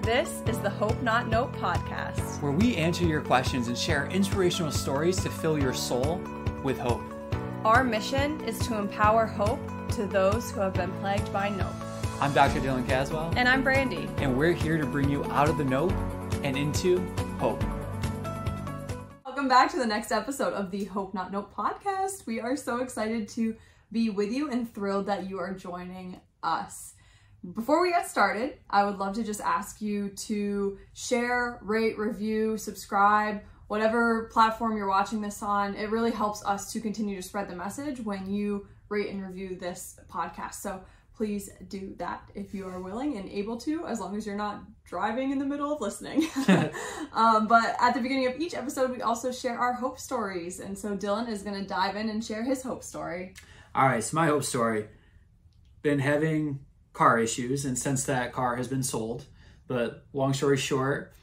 This is the Hope Not Note podcast, where we answer your questions and share inspirational stories to fill your soul with hope. Our mission is to empower hope to those who have been plagued by nope. I'm Dr. Dylan Caswell. And I'm Brandy. And we're here to bring you out of the nope and into hope. Welcome back to the next episode of the Hope Not Note podcast. We are so excited to be with you and thrilled that you are joining us. Before we get started, I would love to just ask you to share, rate, review, subscribe, whatever platform you're watching this on. It really helps us to continue to spread the message when you rate and review this podcast. So please do that if you are willing and able to, as long as you're not driving in the middle of listening. But at the beginning of each episode, we also share our hope stories. And so Dylan is going to dive in and share his hope story. All right, so my hope story. Been having car issues, and since that car has been sold, but long story short,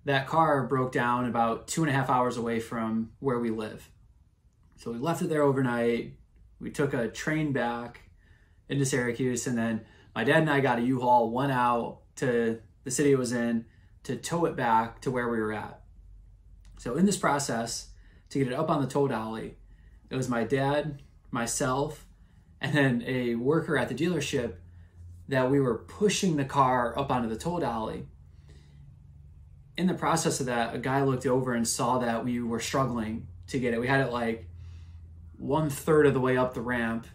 that car broke down about 2.5 hours away from where we live. So we left it there overnight. We took a train back into Syracuse, and then my dad and I got a U-Haul, went out to the city it was in to tow it back to where we were at. So in this process, to get it up on the tow dolly, it was my dad, myself, and then a worker at the dealership that we were pushing the car up onto the tow dolly. In the process of that, a guy looked over and saw that we were struggling to get it. We had it like 1/3 of the way up the ramp.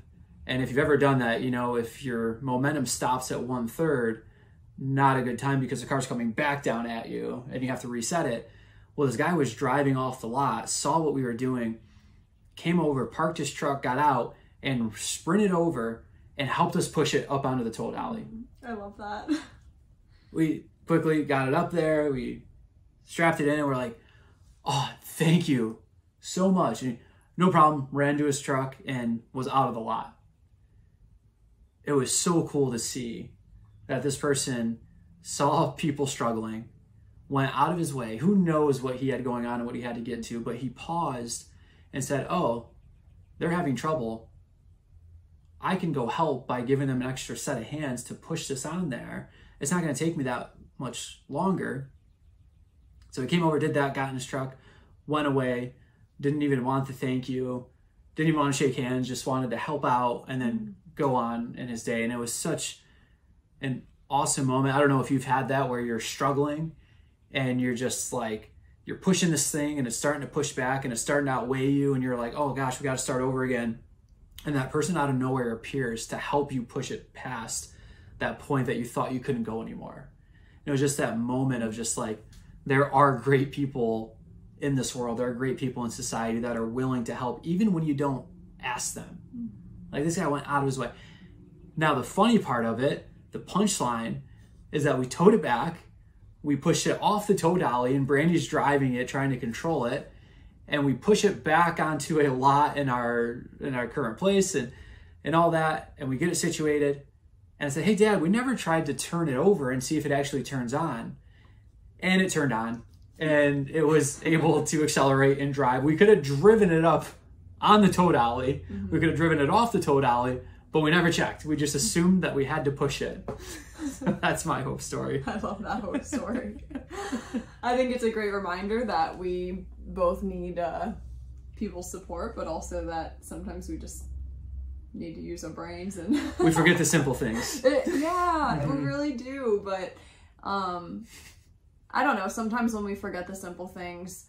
And if you've ever done that, you know, if your momentum stops at 1/3, not a good time because the car's coming back down at you and you have to reset it. Well, this guy was driving off the lot, saw what we were doing, came over, parked his truck, got out, and sprinted over and helped us push it up onto the tow dolly. I love that. We quickly got it up there, we strapped it in, and we're like, oh, thank you so much. And no problem, ran to his truck and was out of the lot. It was so cool to see that this person saw people struggling, went out of his way. Who knows what he had going on and what he had to get to, but he paused and said, oh, they're having trouble. I can go help by giving them an extra set of hands to push this on there. It's not going to take me that much longer. So he came over, did that, got in his truck, went away, didn't even want to thank you, didn't even want to shake hands, just wanted to help out and then go on in his day. And it was such an awesome moment. I don't know if you've had that where you're struggling and you're just like, you're pushing this thing and it's starting to push back and it's starting to outweigh you and you're like, oh gosh, we got to start over again. And that person out of nowhere appears to help you push it past that point that you thought you couldn't go anymore. It was just that moment of just like, there are great people in this world. There are great people in society that are willing to help, even when you don't ask them. Like this guy went out of his way. Now, the funny part of it, the punchline, is that we towed it back. We pushed it off the tow dolly and Brandy's driving it, trying to control it. And we push it back onto a lot in our current place and all that. And we get it situated. And I said, hey, Dad, we never tried to turn it over and see if it actually turns on. And it turned on. And it was able to accelerate and drive. We could have driven it up on the tow dolly. Mm-hmm. We could have driven it off the tow dolly. But we never checked. We just assumed that we had to push it. That's my hope story. I love that hope story. I think it's a great reminder that we both need people's support, but also that sometimes we just need to use our brains and we forget the simple things. We really do. But I don't know. Sometimes when we forget the simple things,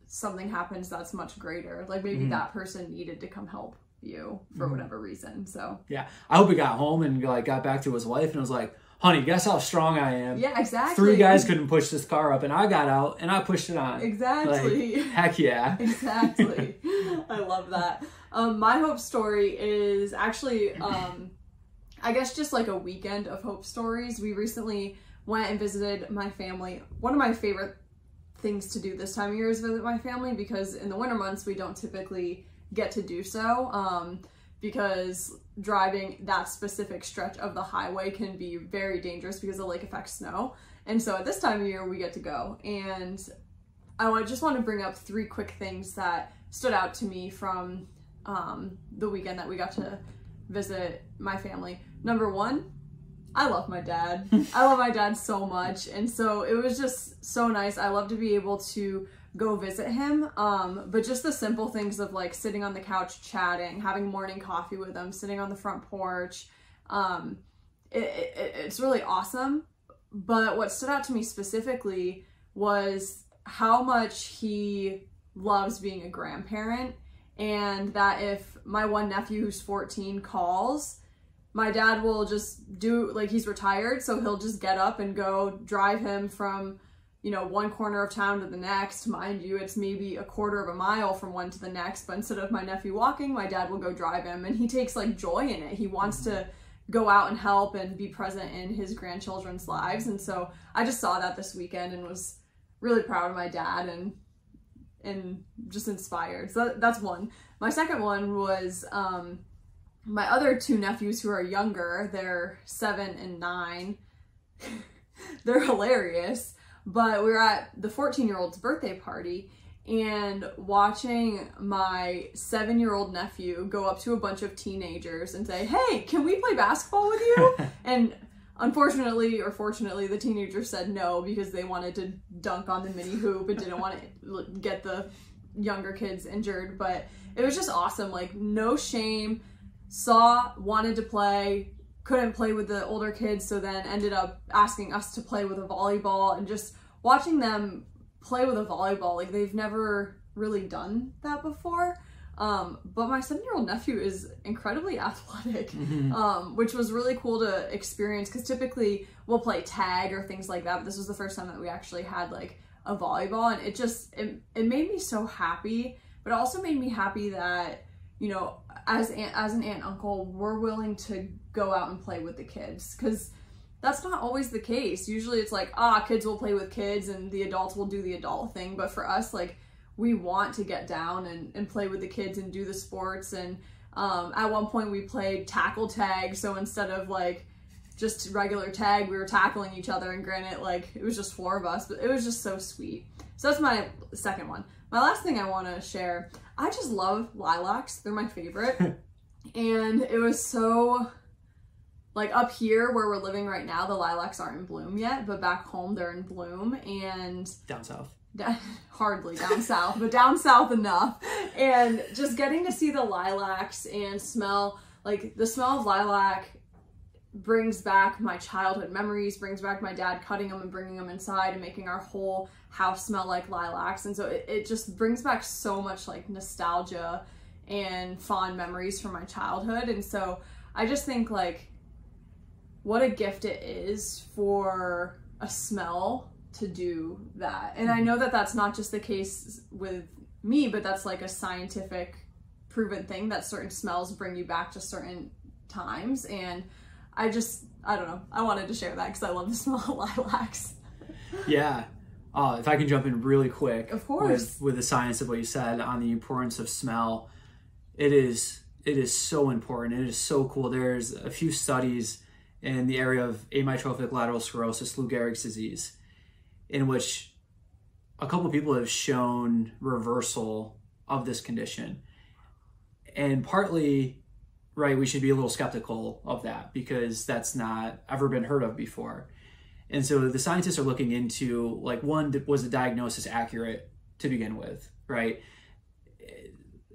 something happens that's much greater. Like maybe that person needed to come help you for whatever reason. So yeah, I hope he got home and like got back to his wife and was like, honey, guess how strong I am. Yeah, exactly. 3 guys couldn't push this car up and I got out and I pushed it on. Exactly. Like, heck yeah. Exactly. I love that. My hope story is actually I guess just like a weekend of hope stories. We recently went and visited my family. One of my favorite things to do this time of year is visit my family because in the winter months we don't typically get to do so because driving that specific stretch of the highway can be very dangerous because the lake affects snow. And so at this time of year we get to go. And I just want to bring up 3 quick things that stood out to me from the weekend that we got to visit my family. Number 1, I love my dad. I love my dad so much. And so it was just so nice. I love to be able to go visit him. But just the simple things of like sitting on the couch, chatting, having morning coffee with him, sitting on the front porch. It's really awesome. But what stood out to me specifically was how much he loves being a grandparent, and that if my one nephew who's 14 calls, my dad will just do, like, he's retired, so he'll just get up and go drive him from, you know, one corner of town to the next. Mind you, it's maybe a quarter of a mile from one to the next, but instead of my nephew walking, my dad will go drive him, and he takes like joy in it. He wants to go out and help and be present in his grandchildren's lives. And so I just saw that this weekend and was really proud of my dad and just inspired. So that's one. My second one was my other two nephews who are younger. They're 7 and 9. They're hilarious. But we were at the 14-year-old's birthday party, and watching my 7-year-old nephew go up to a bunch of teenagers and say, "Hey, can we play basketball with you?" And unfortunately, or fortunately, the teenagers said no because they wanted to dunk on the mini hoop and didn't want to get the younger kids injured. But it was just awesome. Like, no shame. Wanted to play, couldn't play with the older kids, so then ended up asking us to play with a volleyball, and just watching them play with a volleyball, like, they've never really done that before. But my 7-year-old nephew is incredibly athletic, which was really cool to experience, because typically we'll play tag or things like that, but this was the first time that we actually had like a volleyball, and it made me so happy. But it also made me happy that, you know, as an aunt and uncle, we're willing to go out and play with the kids, because that's not always the case. Usually it's like, kids will play with kids and the adults will do the adult thing. But for us, like, we want to get down and play with the kids and do the sports. And at one point we played tackle tag. So instead of like just regular tag, we were tackling each other. And granted, like, it was just 4 of us, but it was just so sweet. So that's my second one. My last thing I want to share, I just love lilacs. They're my favorite. And it was so, like, up here where we're living right now, the lilacs aren't in bloom yet, but back home they're in bloom. And down south. Hardly down south, but down south enough. And just getting to see the lilacs and smell, like, the smell of lilac brings back my childhood memories, brings back my dad cutting them and bringing them inside and making our whole house smell like lilacs. And so it just brings back so much like nostalgia and fond memories from my childhood. And so I just think, like, what a gift it is for a smell to do that. And I know that that's not just the case with me, but that's like a scientific proven thing, that certain smells bring you back to certain times. And I don't know, I wanted to share that because I love the smell of lilacs. Yeah. If I can jump in really quick, of course, with the science of what you said on the importance of smell, it is so important. It is so cool. There's a few studies in the area of amyotrophic lateral sclerosis, Lou Gehrig's disease, in which a couple people have shown reversal of this condition. And partly, right, we should be a little skeptical of that because that's not ever been heard of before. And so the scientists are looking into, like, one, was the diagnosis accurate to begin with, right?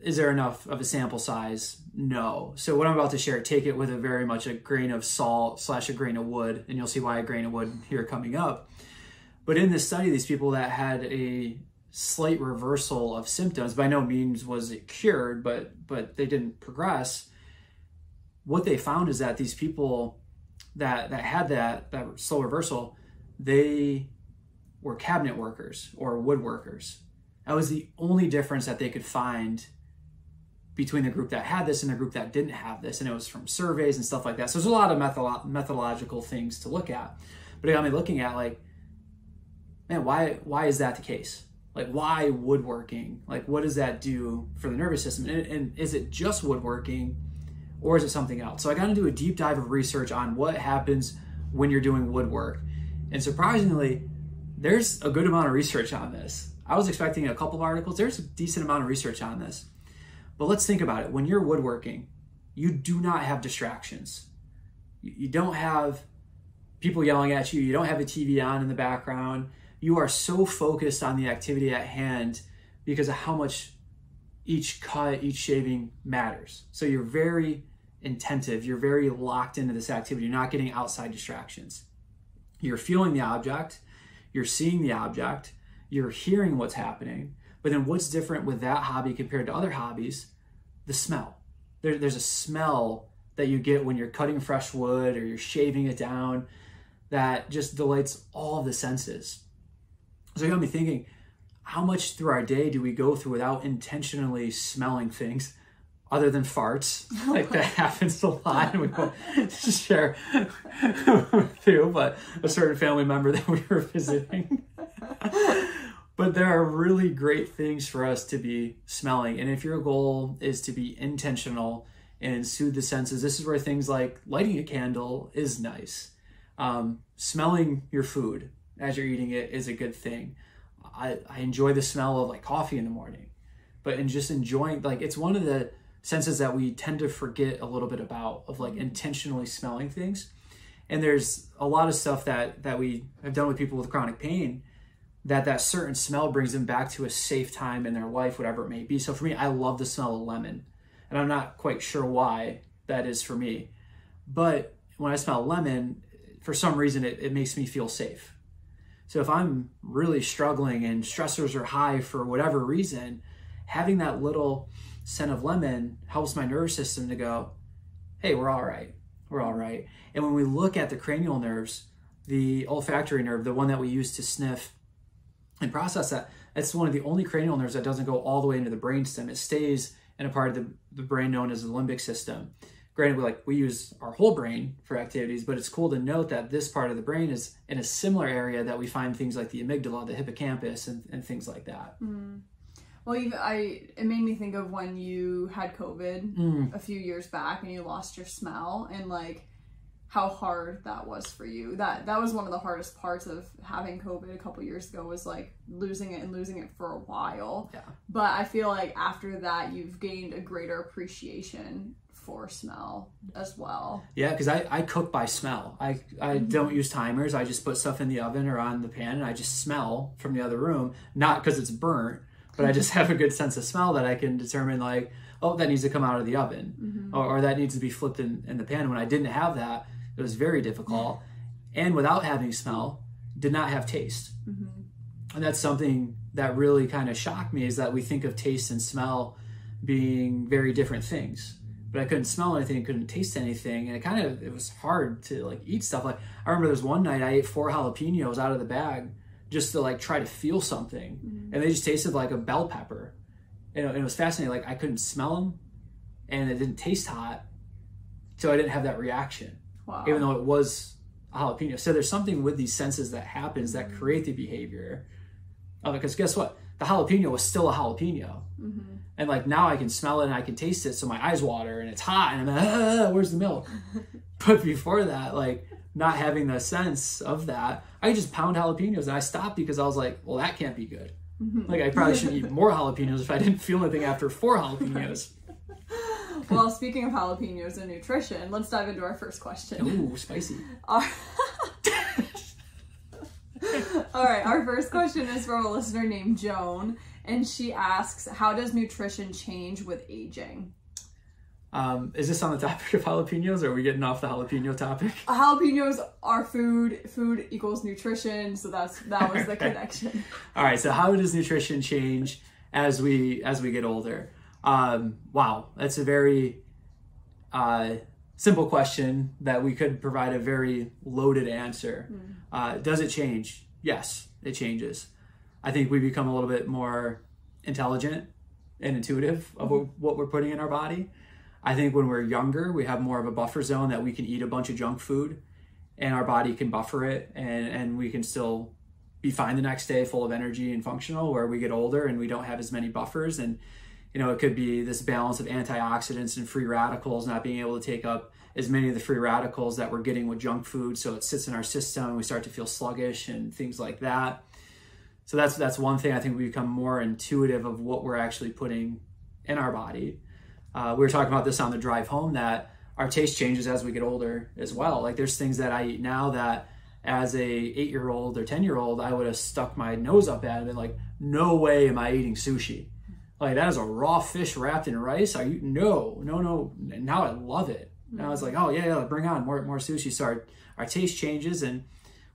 Is there enough of a sample size? No. So what I'm about to share, take it with a very much a grain of salt / a grain of wood, and you'll see why a grain of wood here coming up. But in this study, these people that had a slight reversal of symptoms, by no means was it cured, but they didn't progress. What they found is that these people that had that slow reversal, they were cabinet workers or woodworkers. That was the only difference that they could find between the group that had this and the group that didn't have this. And it was from surveys and stuff like that. So there's a lot of methodological things to look at. But it got me looking at, like, man, why is that the case? Like, why woodworking? Like, what does that do for the nervous system? And is it just woodworking, or is it something else? So I got to do a deep dive of research on what happens when you're doing woodwork. And surprisingly, there's a good amount of research on this. I was expecting a couple of articles. There's a decent amount of research on this. But let's think about it. When you're woodworking, you do not have distractions. You don't have people yelling at you. You don't have a TV on in the background. You are so focused on the activity at hand because of how much each cut, each shaving matters. So you're very attentive. You're very locked into this activity. You're not getting outside distractions. You're feeling the object. You're seeing the object. You're hearing what's happening. But then what's different with that hobby compared to other hobbies? The smell. There's a smell that you get when you're cutting fresh wood or you're shaving it down that just delights all of the senses. So you got me thinking, how much through our day do we go through without intentionally smelling things other than farts? Like that happens a lot. And we won't share with you, but a certain family member that we were visiting. But there are really great things for us to be smelling. And if your goal is to be intentional and soothe the senses, this is where things like lighting a candle is nice. Smelling your food as you're eating it is a good thing. I enjoy the smell of like coffee in the morning, but in just enjoying, like, it's one of the senses that we tend to forget a little bit about, of like intentionally smelling things. And there's a lot of stuff that we have done with people with chronic pain, that certain smell brings them back to a safe time in their life, whatever it may be. So for me, I love the smell of lemon, and I'm not quite sure why that is for me. But when I smell lemon, for some reason, it makes me feel safe. So if I'm really struggling and stressors are high for whatever reason, having that little scent of lemon helps my nervous system to go, hey, we're all right. We're all right. And when we look at the cranial nerves, the olfactory nerve, the one that we use to sniff and process that, it's one of the only cranial nerves that doesn't go all the way into the brainstem. It stays in a part of the brain known as the limbic system. Granted, we use our whole brain for activities, but it's cool to note that this part of the brain is in a similar area that we find things like the amygdala, the hippocampus, and things like that. Mm. Well, it made me think of when you had COVID a few years back and you lost your smell, and like how hard that was for you. That was one of the hardest parts of having COVID a couple years ago, was like losing it for a while. Yeah. But I feel like after that, you've gained a greater appreciation for smell as well. Yeah, because I cook by smell. I don't use timers. I just put stuff in the oven or on the pan, and I just smell from the other room, not because it's burnt, but I just have a good sense of smell that I can determine, like, oh, that needs to come out of the oven, or that needs to be flipped in the pan. When I didn't have that, it was very difficult. And without having smell, did not have taste. And that's something that really kind of shocked me, is that we think of taste and smell being very different things. But I couldn't smell anything, couldn't taste anything, and it was hard to like eat stuff. Like, I remember there was one night I ate 4 jalapenos out of the bag just to like try to feel something, and they just tasted like a bell pepper. And it was fascinating. Like, I couldn't smell them, and it didn't taste hot, so I didn't have that reaction. Wow. Even though it was a jalapeno. So there's something with these senses that happens that create the behavior of it. Because guess what? The jalapeno was still a jalapeno. And like, now I can smell it and I can taste it, so my eyes water and it's hot, and I'm like, where's the milk? But before that, like, not having the sense of that, I could just pound jalapenos, and I stopped because I was like, well, that can't be good. Like, I probably should eat more jalapenos if I didn't feel anything after 4 jalapenos. Well, speaking of jalapenos and nutrition, let's dive into our first question. Ooh, spicy. All right, our first question is from a listener named Joan, and she asks, how does nutrition change with aging? Is this on the topic of jalapenos, or are we getting off the jalapeno topic? Jalapenos are food. Food equals nutrition, so that was the connection. All right, so how does nutrition change as we get older? Wow, that's a very simple question that we could provide a very loaded answer. Does it change? Yes, it changes. I think we become a little bit more intelligent and intuitive of what we're putting in our body. I think when we're younger, we have more of a buffer zone that we can eat a bunch of junk food and our body can buffer it, and we can still be fine the next day, full of energy and functional. Where we get older and we don't have as many buffers, and it could be this balance of antioxidants and free radicals, not being able to take up as many of the free radicals that we're getting with junk food, so it sits in our system and we start to feel sluggish and things like that. So that's one thing. I think we become more intuitive of what we're actually putting in our body. We were talking about this on the drive home, that our taste changes as we get older as well. Like there's things that I eat now that as a 8-year-old or 10-year-old, I would have stuck my nose up at and been like, no way am I eating sushi. Like that is a raw fish wrapped in rice. Are you? No. Now I love it. Now it's like, oh yeah, bring on more sushi. So our taste changes, and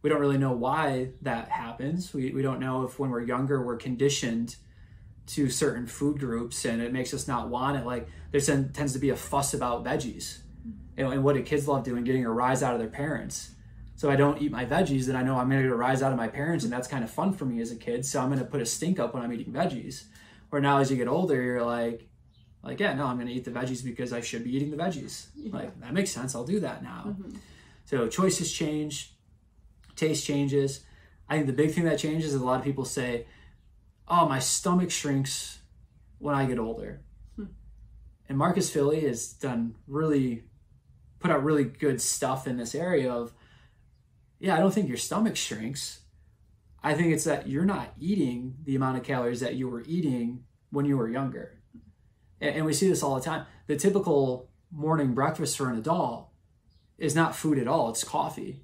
we don't really know why that happens. We don't know if when we're younger, we're conditioned to certain food groups and it makes us not want it. Like there tends to be a fuss about veggies. And what do kids love doing? Getting a rise out of their parents. So I don't eat my veggies, then I know I'm going to get a rise out of my parents, and that's kind of fun for me as a kid. So I'm going to put a stink up when I'm eating veggies. Where now as you get older, you're like, yeah, no, I'm going to eat the veggies because I should be eating the veggies. Yeah. Like that makes sense. I'll do that now. So choices change, taste changes. I think the big thing that changes is a lot of people say, oh, my stomach shrinks when I get older. And Marcus Philly has put out really good stuff in this area of, yeah, I don't think your stomach shrinks. I think it's that you're not eating the amount of calories that you were eating when you were younger. And we see this all the time. The typical morning breakfast for an adult is not food at all. It's coffee.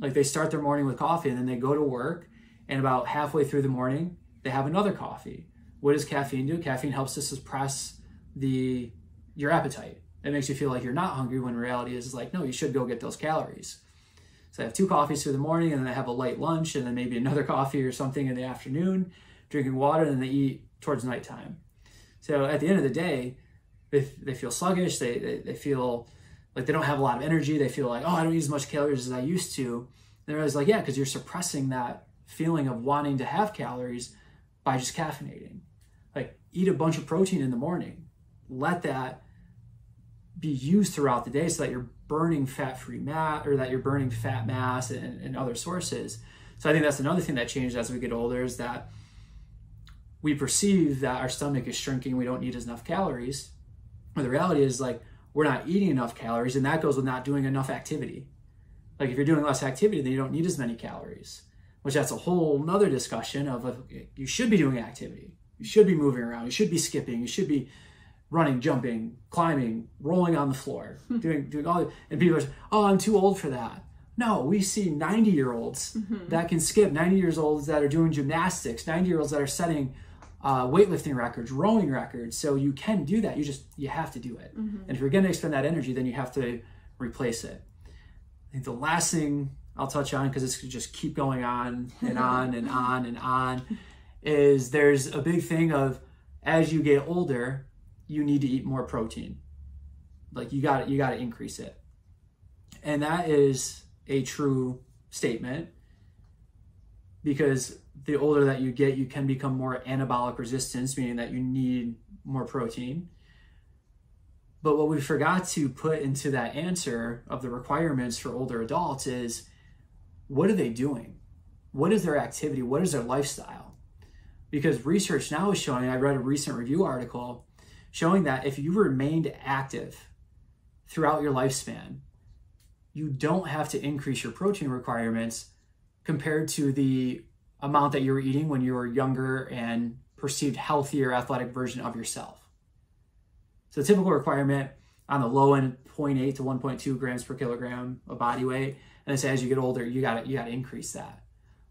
Like they start their morning with coffee and then they go to work, and about halfway through the morning, they have another coffee. What does caffeine do? Caffeine helps to suppress your appetite. It makes you feel like you're not hungry when reality is like, no, you should go get those calories. So I have 2 coffees through the morning, and then I have a light lunch, and then maybe another coffee or something in the afternoon, drinking water, and then they eat towards nighttime. So at the end of the day, they feel sluggish, they feel like they don't have a lot of energy, they feel like, oh, I don't eat as much calories as I used to. And they're always like, yeah, because you're suppressing that feeling of wanting to have calories by just caffeinating. Like eat a bunch of protein in the morning. Let that be used throughout the day so that you're burning fat-free mass, or that you're burning fat mass and other sources. So I think that's another thing that changes as we get older, is that we perceive that our stomach is shrinking, we don't need enough calories. But the reality is like we're not eating enough calories, and that goes with not doing enough activity. Like if you're doing less activity, then you don't need as many calories, which that's a whole nother discussion of you should be doing activity. You should be moving around. You should be skipping. You should be running, jumping, climbing, rolling on the floor, doing all. And people are saying, oh, I'm too old for that. No, we see 90-year-olds that can skip, 90-year-olds that are doing gymnastics, 90-year-olds that are setting weightlifting records, rowing records. So you can do that. You have to do it. And if you're going to expend that energy, then you have to replace it. I think the last thing I'll touch on, because this could just keep going on and on and on and on, is there's a big thing of as you get older, you need to eat more protein. Like you got to increase it. And that is a true statement, because the older that you get, you can become more anabolic resistance, meaning that you need more protein. But what we forgot to put into that answer of the requirements for older adults is, what are they doing? What is their activity? What is their lifestyle? Because research now is showing, I read a recent review article showing that if you remained active throughout your lifespan, you don't have to increase your protein requirements compared to the amount that you were eating when you were younger and perceived healthier, athletic version of yourself. So the typical requirement on the low end, 0.8 to 1.2 grams per kilogram of body weight. And it's as you get older, you got to increase that.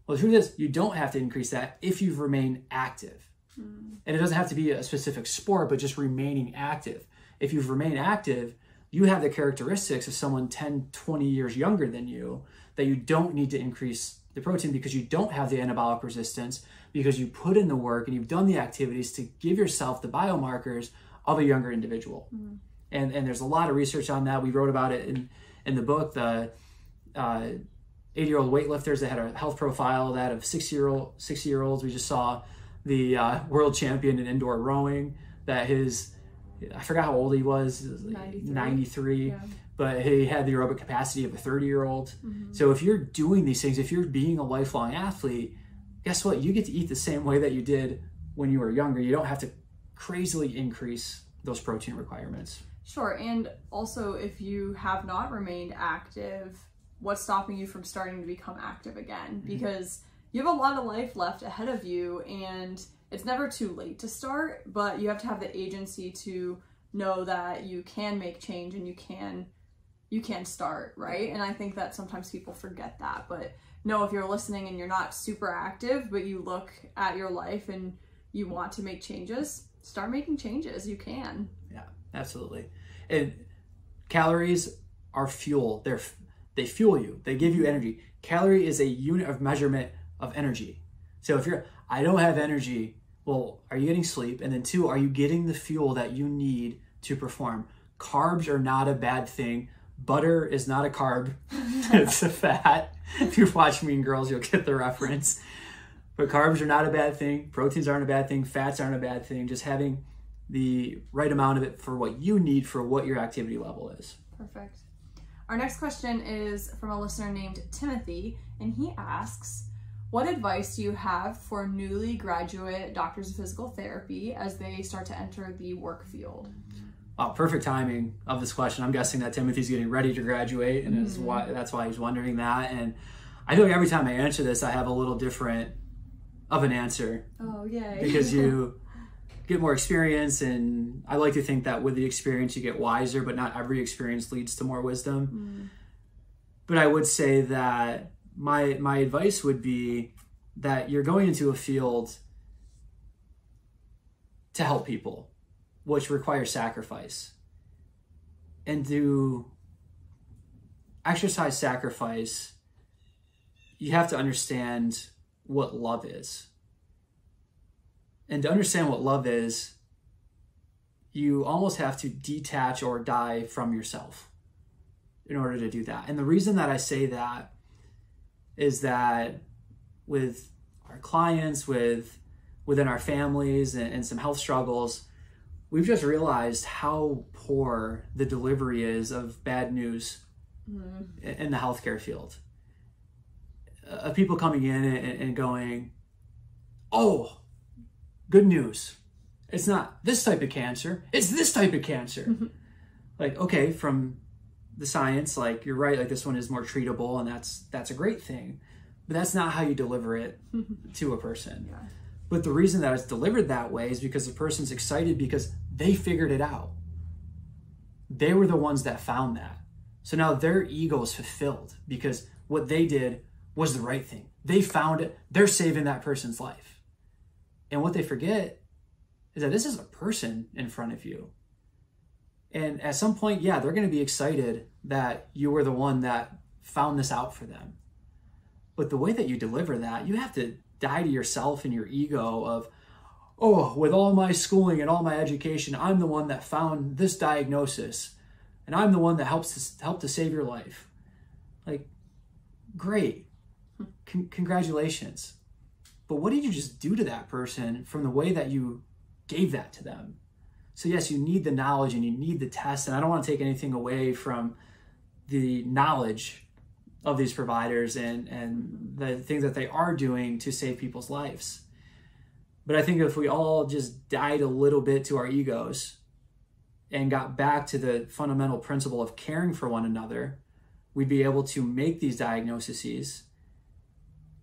Well, the truth is, you don't have to increase that if you've remained active. And it doesn't have to be a specific sport, but just remaining active. If you've remained active, you have the characteristics of someone 10, 20 years younger than you, that you don't need to increase the protein because you don't have the anabolic resistance, because you put in the work and you've done the activities to give yourself the biomarkers of a younger individual. And there's a lot of research on that. We wrote about it in the book, the 80-year-old weightlifters that had a health profile, that of 60-year-olds. We just saw the world champion in indoor rowing, that I forgot how old he was, 93. Yeah. But he had the aerobic capacity of a 30-year-old. So if you're doing these things, if you're being a lifelong athlete, guess what? You get to eat the same way that you did when you were younger. You don't have to crazily increase those protein requirements. Sure. And also, if you have not remained active, what's stopping you from starting to become active again? Because you have a lot of life left ahead of you, and it's never too late to start, but you have to have the agency to know that you can make change and you can start, right? And I think that sometimes people forget that. But no, if you're listening and you're not super active, but you look at your life and you want to make changes, start making changes. You can. Yeah, absolutely. And calories are fuel. They fuel you. They give you energy. Calorie is a unit of measurement of energy. So if I don't have energy, well, are you getting sleep? And then 2, are you getting the fuel that you need to perform? Carbs are not a bad thing. Butter is not a carb. It's a fat. If you watch Mean Girls, you'll get the reference. But carbs are not a bad thing. Proteins aren't a bad thing. Fats aren't a bad thing. Just having the right amount of it for what you need for what your activity level is. Perfect. Our next question is from a listener named Timothy, and he asks, what advice do you have for newly graduate doctors of physical therapy as they start to enter the work field? Oh, perfect timing of this question. I'm guessing that Timothy's getting ready to graduate, and that's why he's wondering that. And I feel like every time I answer this, I have a little different of an answer. Oh, yay. Because you get more experience, and I like to think that with the experience you get wiser, but not every experience leads to more wisdom. But I would say that my advice would be that you're going into a field to help people, which requires sacrifice. And to exercise sacrifice, you have to understand what love is. And to understand what love is, you almost have to detach or die from yourself in order to do that. And the reason that I say that is that with our clients, within our families and some health struggles, we've just realized how poor the delivery is of bad news in the healthcare field. Of people coming in and going, oh, good news. It's not this type of cancer. It's this type of cancer. Like, okay, from the science, like, you're right, like, this one is more treatable, and that's a great thing. But that's not how you deliver it to a person. Yeah. But the reason that it's delivered that way is because the person's excited because they figured it out. They were the ones that found that. So now their ego is fulfilled because what they did was the right thing. They found it. They're saving that person's life. And what they forget is that this is a person in front of you. And at some point, yeah, they're going to be excited that you were the one that found this out for them. But the way that you deliver that, you have to die to yourself and your ego of, oh, with all my schooling and all my education, I'm the one that found this diagnosis, and I'm the one that helped to save your life. Like, great. Congratulations. But what did you just do to that person from the way that you gave that to them? So yes, you need the knowledge and you need the test, and I don't want to take anything away from the knowledge of these providers and the things that they are doing to save people's lives. But I think if we all just died a little bit to our egos and got back to the fundamental principle of caring for one another, we'd be able to make these diagnoses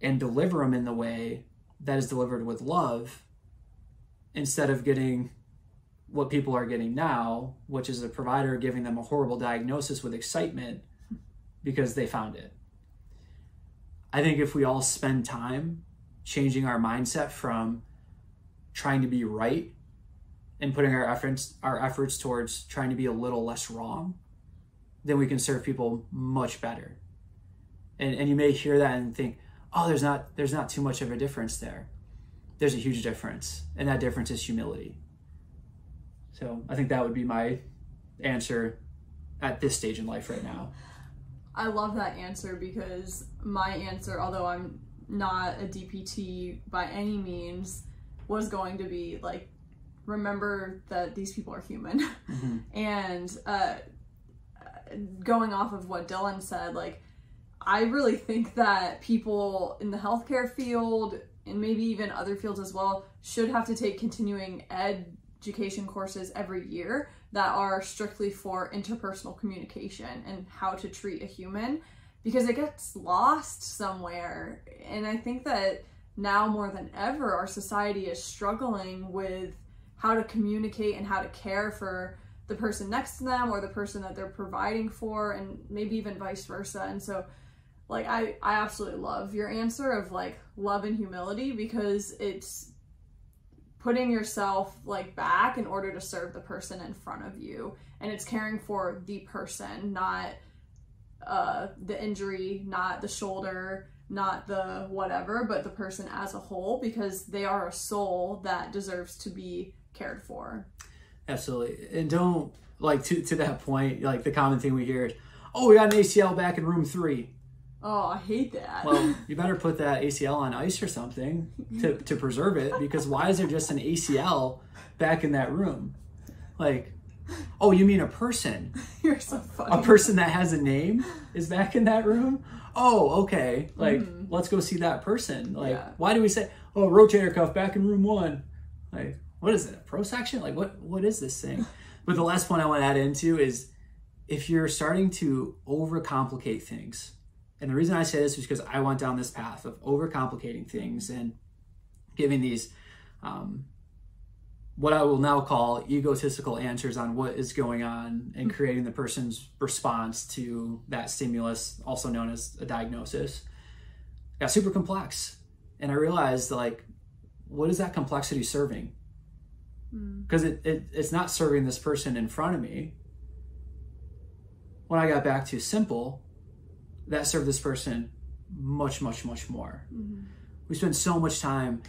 and deliver them in the way that is delivered with love, instead of getting what people are getting now, which is a provider giving them a horrible diagnosis with excitement because they found it. I think if we all spend time changing our mindset from trying to be right and putting our efforts towards trying to be a little less wrong, then we can serve people much better. And you may hear that and think, oh, there's not too much of a difference there. There's a huge difference, and that difference is humility. So I think that would be my answer at this stage in life right now. I love that answer, because my answer, although I'm not a DPT by any means, was going to be like, remember that these people are human. Mm-hmm. And going off of what Dylan said, like, I really think that people in the healthcare field, and maybe even other fields as well, should have to take continuing education courses every year that are strictly for interpersonal communication and how to treat a human, because it gets lost somewhere. And I think that now more than ever, our society is struggling with how to communicate and how to care for the person next to them or the person that they're providing for, and maybe even vice versa. And so like I absolutely love your answer of like love and humility, because it's putting yourself like back in order to serve the person in front of you, and it's caring for the person, not the injury, not the shoulder, not the whatever, but the person as a whole, because they are a soul that deserves to be cared for. Absolutely. And don't, like, to that point, like the common thing we hear is, oh, we got an ACL back in room 3. Oh, I hate that. Well, you better put that ACL on ice or something to preserve it, because why is there just an ACL back in that room? Like, oh, you mean a person? You're so funny. A person that has a name is back in that room? Oh, okay. Like, let's go see that person. Like, why do we say, oh, rotator cuff back in room 1? Like, what is it, a pro section? Like, what is this thing? But the last point I want to add into is, if you're starting to overcomplicate things, and the reason I say this is because I went down this path of overcomplicating things and giving these, what I will now call egotistical answers on what is going on, and creating the person's response to that stimulus, also known as a diagnosis, got super complex. And I realized, like, what is that complexity serving? Because it's not serving this person in front of me. When I got back to simple, that served this person much, much, much more. We spend so much time,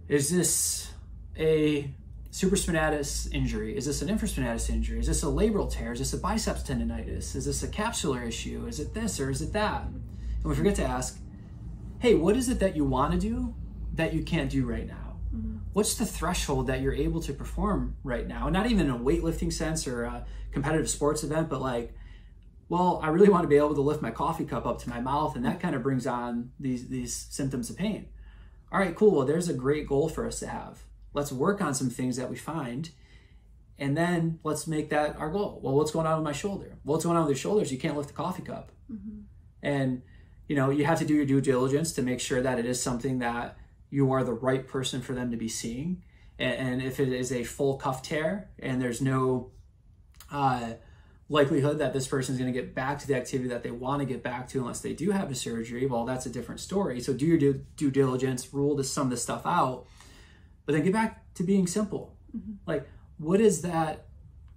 is this a supraspinatus injury? Is this an infraspinatus injury? Is this a labral tear? Is this a biceps tendonitis? Is this a capsular issue? Is it this or is it that? And we forget to ask, hey, what is it that you want to do that you can't do right now? What's the threshold that you're able to perform right now? And not even in a weightlifting sense or a competitive sports event, but like, well, I really want to be able to lift my coffee cup up to my mouth, and that kind of brings on these symptoms of pain. All right, cool. Well, there's a great goal for us to have. Let's work on some things that we find, and then let's make that our goal. Well, what's going on with my shoulder? Well, what's going on with your shoulders? You can't lift the coffee cup. And, you know, you have to do your due diligence to make sure that it is something that you are the right person for them to be seeing. And if it is a full cuff tear and there's no likelihood that this person is going to get back to the activity that they want to get back to unless they do have a surgery, well, that's a different story. So do your due diligence, rule some of this stuff out, but then get back to being simple. Like, what is that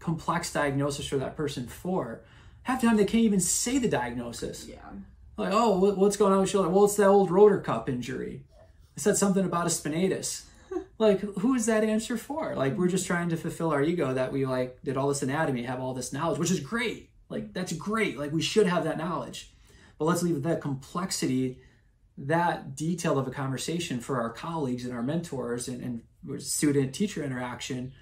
complex diagnosis for that person for? Half the time they can't even say the diagnosis. Like, oh, what's going on with your shoulder? Well, it's that old rotor cup injury. I said something about a spinatus. Like, who is that answer for? Like, we're just trying to fulfill our ego that we like did all this anatomy, have all this knowledge, which is great. Like, that's great. Like, we should have that knowledge. But let's leave that complexity, that detail of a conversation for our colleagues and our mentors and student-teacher interaction,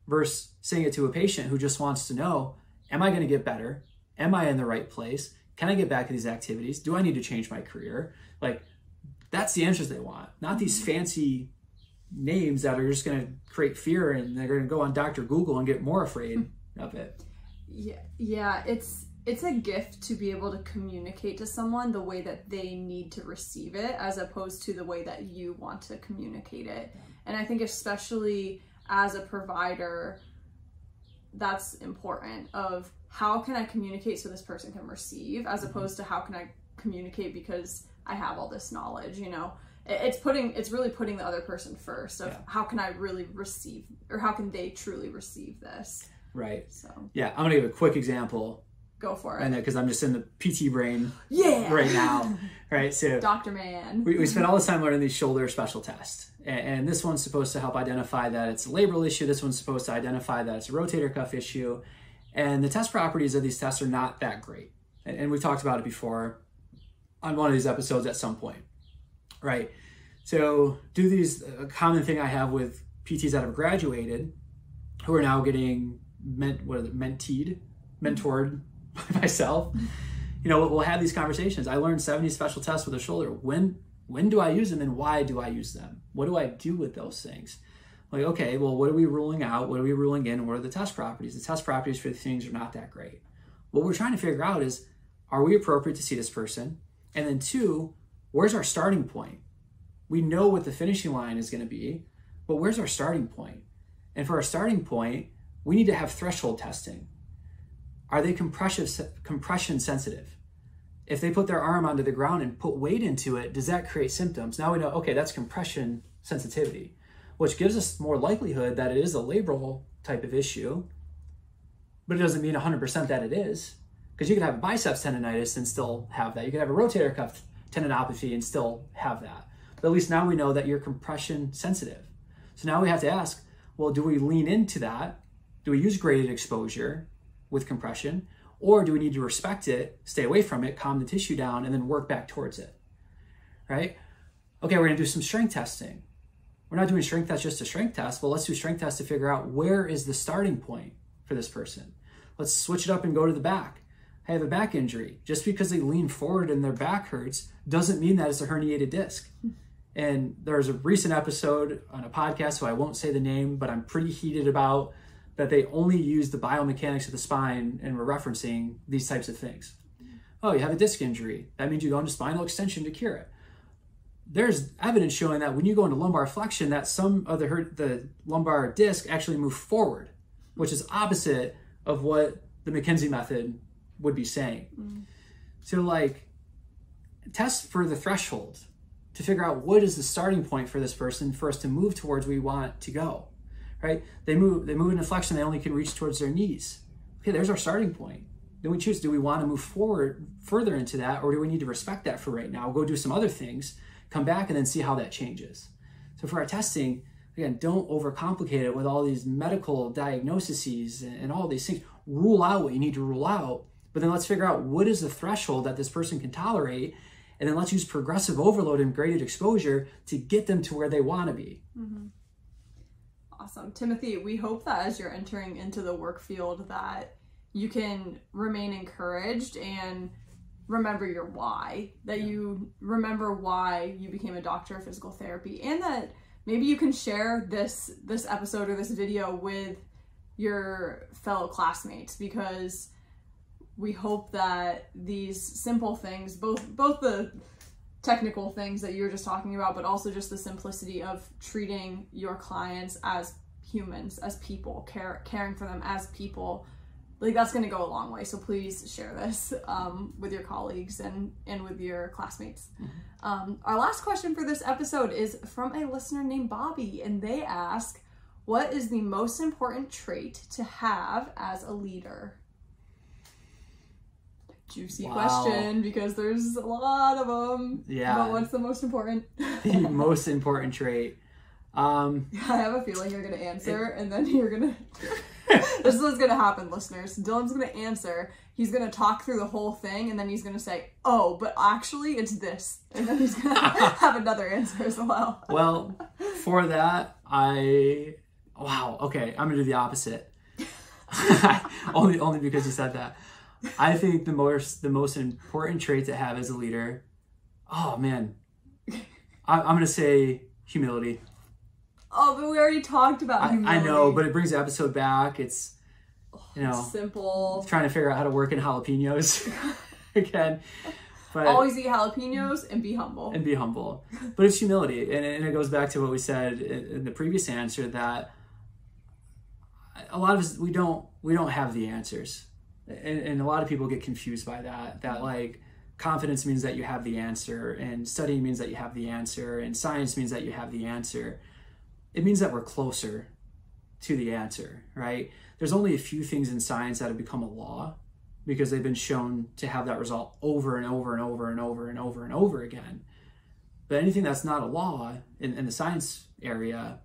versus saying it to a patient who just wants to know, am I going to get better? Am I in the right place? Can I get back to these activities? Do I need to change my career? Like, that's the answers they want, not these fancy names that are just going to create fear, and they're going to go on Dr. Google and get more afraid of it. Yeah, it's a gift to be able to communicate to someone the way that they need to receive it, as opposed to the way that you want to communicate it. And I think especially as a provider, that's important, of how can I communicate so this person can receive, as opposed to how can I communicate because I have all this knowledge, you know. It's really putting the other person first, of how can I really receive, or how can they truly receive this? Right. So yeah, I'm gonna give a quick example. Go for it. And because I'm just in the PT brain right now. Right. So Dr. Man. We spend all this time learning these shoulder special tests. And this one's supposed to help identify that it's a labral issue. This one's supposed to identify that it's a rotator cuff issue. And the test properties of these tests are not that great. And we've talked about it before on one of these episodes at some point. Right. So do these, a common thing I have with PTs that have graduated who are now getting mentored by myself, you know, we'll have these conversations. I learned 70 special tests with a shoulder. When do I use them, and why do I use them? What do I do with those things? Like, okay, well, what are we ruling out? What are we ruling in? What are the test properties? The test properties for the things are not that great. What we're trying to figure out is, are we appropriate to see this person? And then 2, where's our starting point? We know what the finishing line is going to be, but where's our starting point? And for our starting point, we need to have threshold testing. Are they compression sensitive? If they put their arm onto the ground and put weight into it, does that create symptoms? Now we know, okay, that's compression sensitivity, which gives us more likelihood that it is a labral type of issue, but it doesn't mean 100% that it is, because you could have biceps tendonitis and still have that. You could have a rotator cuff tendinopathy and still have that. But at least now we know that you're compression sensitive. So now we have to ask, well, do we lean into that? Do we use graded exposure with compression? Or do we need to respect it, stay away from it, calm the tissue down, and then work back towards it, right? Okay, we're gonna do some strength testing. We're not doing strength test just a strength test. Well, let's do strength test to figure out where is the starting point for this person. Let's switch it up and go to the back. I have a back injury. Just because they lean forward and their back hurts doesn't mean that it's a herniated disc. And there's a recent episode on a podcast, so I won't say the name, but I'm pretty heated about that they only use the biomechanics of the spine and we're referencing these types of things. Oh, you have a disc injury. That means you go into spinal extension to cure it. There's evidence showing that when you go into lumbar flexion, that some of the lumbar disc actually move forward, which is opposite of what the McKenzie method would be saying. So like, test for the threshold to figure out what is the starting point for this person for us to move towards where we want to go. Right? They move into flexion, they only can reach towards their knees. Okay, there's our starting point. Then we choose, do we want to move forward further into that, or do we need to respect that for right now? We'll go do some other things, come back, and then see how that changes. So for our testing, again, don't overcomplicate it with all these medical diagnoses and all these things. Rule out what you need to rule out, but then let's figure out what is the threshold that this person can tolerate, and then let's use progressive overload and graded exposure to get them to where they want to be. Awesome. Timothy, we hope that as you're entering into the work field that you can remain encouraged and remember your why, that you remember why you became a doctor of physical therapy, and that maybe you can share this episode or this video with your fellow classmates, because we hope that these simple things, both the technical things that you were just talking about, but also just the simplicity of treating your clients as humans, as people, caring for them as people, like that's going to go a long way. So please share this with your colleagues and with your classmates. Our last question for this episode is from a listener named Bobby, and they ask, what is the most important trait to have as a leader? Juicy question, because there's a lot of them. Yeah. But what's the most important? The most important trait. I have a feeling you're going to answer, and then you're going to... This is what's going to happen, listeners. Dylan's going to answer. He's going to talk through the whole thing, and then he's going to say, oh, but actually it's this. And then he's going to have another answer as well. Well, for that, wow, okay, I'm going to do the opposite. only because you said that. I think the most important trait to have as a leader, oh man, I'm going to say humility. Oh, but we already talked about humility. I know, but it brings the episode back. It's, simple. Trying to figure out how to work in jalapenos again. But always eat jalapenos and be humble. But it's humility. And it goes back to what we said in the previous answer, that a lot of us, we don't have the answers. And a lot of people get confused by that like confidence means that you have the answer, and studying means that you have the answer, and science means that you have the answer. It means that we're closer to the answer, right? There's only a few things in science that have become a law because they've been shown to have that result over and over and over and over and over and over again. But anything that's not a law in the science area,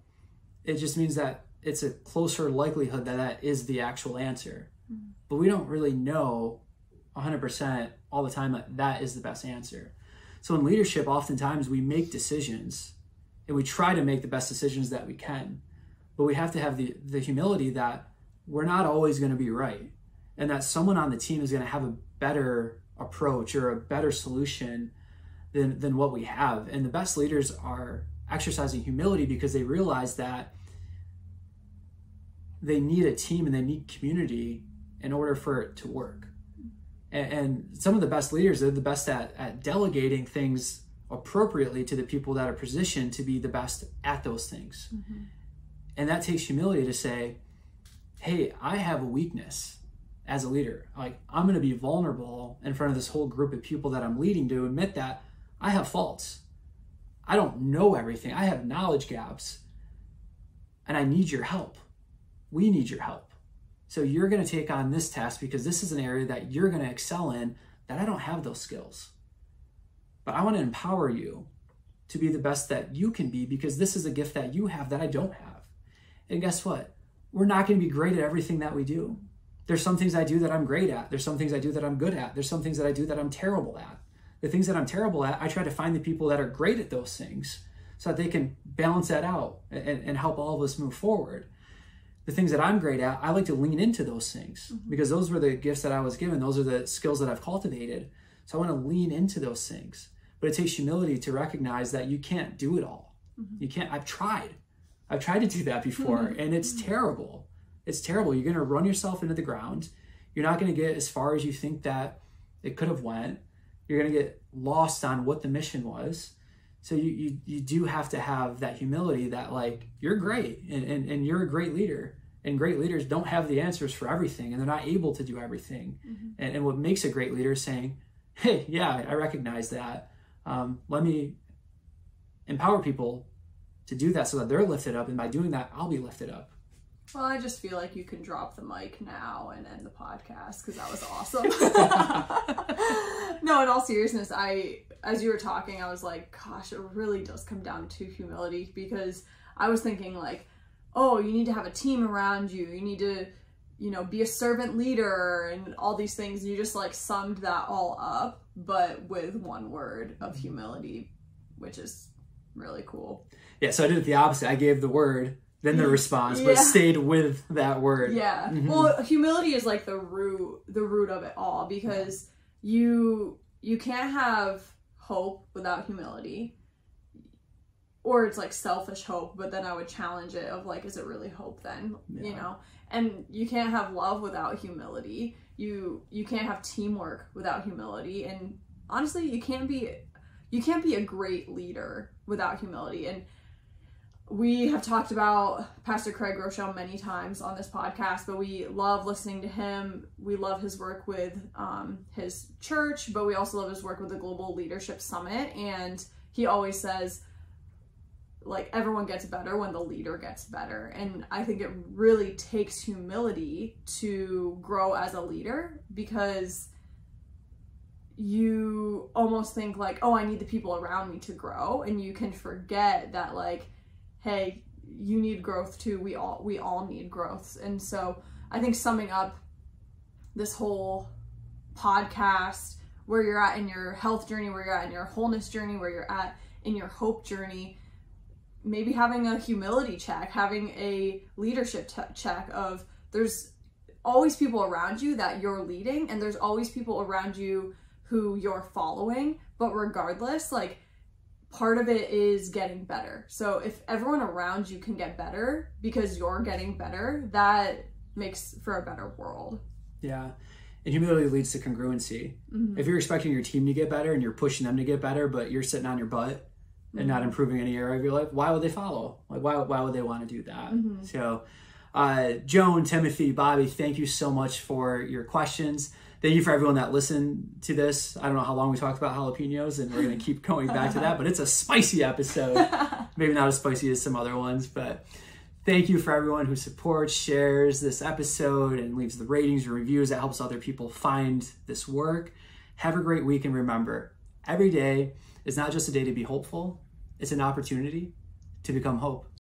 it just means that it's a closer likelihood that that is the actual answer. But we don't really know 100% all the time that that is the best answer. So in leadership, oftentimes we make decisions and we try to make the best decisions that we can. But we have to have the humility that we're not always going to be right. And that someone on the team is going to have a better approach or a better solution than what we have. And the best leaders are exercising humility because they realize that they need a team and they need community in order for it to work. And some of the best leaders, they're the best at delegating things appropriately to the people that are positioned to be the best at those things. And that takes humility to say, hey, I have a weakness as a leader. Like, I'm going to be vulnerable in front of this whole group of people that I'm leading to admit that I have faults. I don't know everything. I have knowledge gaps, and I need your help. We need your help. So you're going to take on this task because this is an area that you're going to excel in that I don't have those skills. But I want to empower you to be the best that you can be because this is a gift that you have that I don't have. And guess what? We're not going to be great at everything that we do. There's some things I do that I'm great at. There's some things I do that I'm good at. There's some things that I do that I'm terrible at. The things that I'm terrible at, I try to find the people that are great at those things so that they can balance that out and help all of us move forward. The things that I'm great at, I like to lean into those things because those were the gifts that I was given. Those are the skills that I've cultivated. So I want to lean into those things. But it takes humility to recognize that you can't do it all. You can't. I've tried to do that before, and it's terrible. It's terrible. You're going to run yourself into the ground. You're not going to get as far as you think that it could have went. You're going to get lost on what the mission was. So you do have to have that humility that, like, you're great and you're a great leader. And great leaders don't have the answers for everything, and they're not able to do everything. And what makes a great leader is saying, hey, yeah, I recognize that. Let me empower people to do that so that they're lifted up. And by doing that, I'll be lifted up. Well, I just feel like you can drop the mic now and end the podcast because that was awesome. No, in all seriousness, as you were talking, I was like, gosh, it really does come down to humility because I was thinking like, oh, you need to have a team around you. You need to, be a servant leader and all these things. You just like summed that all up, but with one word of humility, which is really cool. Yeah, so I did it the opposite. I gave the word, then the response, but stayed with that word. Yeah. Well, humility is like the root of it all because you can't have hope without humility. Or it's like selfish hope, but then I would challenge it of like, is it really hope then? Yeah. And you can't have love without humility. You can't have teamwork without humility. And honestly, you can't be a great leader without humility. And we have talked about Pastor Craig Rochelle many times on this podcast, but we love listening to him. We love his work with his church, but we also love his work with the Global Leadership Summit. And he always says, like, everyone gets better when the leader gets better. And I think it really takes humility to grow as a leader because you almost think like, oh, I need the people around me to grow. And you can forget that, like, hey, you need growth too. We all need growth. And so I think summing up this whole podcast, where you're at in your health journey, where you're at in your wholeness journey, where you're at in your hope journey, maybe having a humility check, having a leadership check of there's always people around you that you're leading and there's always people around you who you're following. But regardless, like, part of it is getting better. So if everyone around you can get better because you're getting better, that makes for a better world. Yeah. And humility leads to congruency. If you're expecting your team to get better and you're pushing them to get better, but you're sitting on your butt and not improving any area of your life, why would they follow? Like, why would they want to do that? So, Joan, Timothy, Bobby, thank you so much for your questions. Thank you for everyone that listened to this. I don't know how long we talked about jalapenos, and we're going to keep going back to that, but it's a spicy episode. Maybe not as spicy as some other ones, but thank you for everyone who supports, shares this episode, and leaves the ratings and reviews. That helps other people find this work. Have a great week, and remember, every day is not just a day to be hopeful, it's an opportunity to become hope.